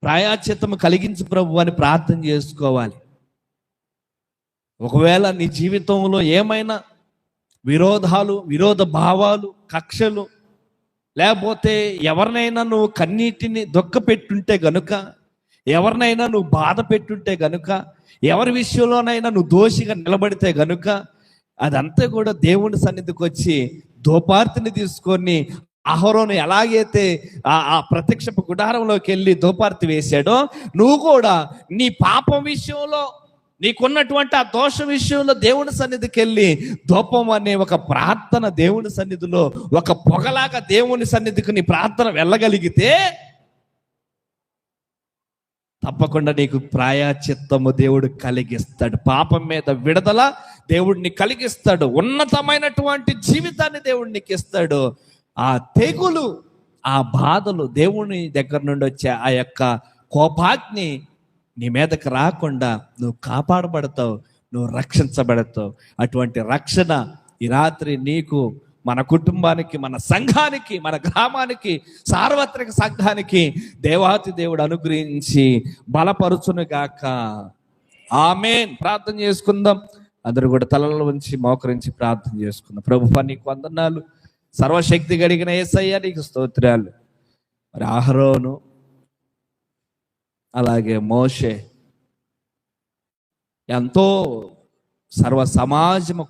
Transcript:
ప్రాయశ్చిత్తము కలిగించు ప్రభు అని ప్రార్థన చేసుకోవాలి. ఒకవేళ నీ జీవితంలో ఏమైనా విరోధాలు, విరోధ భావాలు, కక్షలు, లేకపోతే ఎవరినైనా నువ్వు కన్నీటిని దుఃఖపెట్టుంటే గనుక, ఎవరినైనా నువ్వు బాధ పెట్టుంటే గనుక, ఎవరి విషయంలోనైనా నువ్వు దోషిగా నిలబడితే గనుక, అదంతా కూడా దేవుని సన్నిధికి వచ్చి ధూపార్తిని తీసుకొని అహరోను ఎలాగైతే ఆ ప్రత్యక్షపు గుడారంలోకి వెళ్ళి ధూపార్తి వేశాడో, నువ్వు కూడా నీ పాపం విషయంలో, నీకున్నటువంటి ఆ దోష విషయంలో దేవుని సన్నిధికి వెళ్ళి ధూపం అనే ఒక ప్రార్థన దేవుని సన్నిధిలో ఒక పొగలాగా దేవుని సన్నిధికి నీ ప్రార్థన వెళ్ళగలిగితే తప్పకుండా నీకు ప్రాయశ్చిత్తము దేవుడు కలిగిస్తాడు. పాపం మీద విడుదల దేవుడిని కలిగిస్తాడు. ఉన్నతమైనటువంటి జీవితాన్ని దేవుడు నీకు ఇస్తాడు. ఆ తెగులు, ఆ బాధలు, దేవుని దగ్గర నుండి వచ్చే ఆ యొక్క కోపాగ్ని నీ మీదకి రాకుండా నువ్వు కాపాడబడతావు, నువ్వు రక్షించబడతావు. అటువంటి రక్షణ ఈ రాత్రి నీకు, మన కుటుంబానికి, మన సంఘానికి, మన గ్రామానికి, సార్వత్రిక సంఘానికి దేవాతి దేవుడు అనుగ్రహించి బలపరుచును గాక. ఆమేన్. ప్రార్థన చేసుకుందాం. అందరూ కూడా తలలో ఉంచి మోకరించి ప్రార్థన చేసుకుందాం. ప్రభువా నీకు వందనాలు, సర్వశక్తి కలిగిన యేసయ్య నీకు స్తోత్రాలు. మరి అహరోను అలాగే మోషే ఎంతో సర్వ సమాజము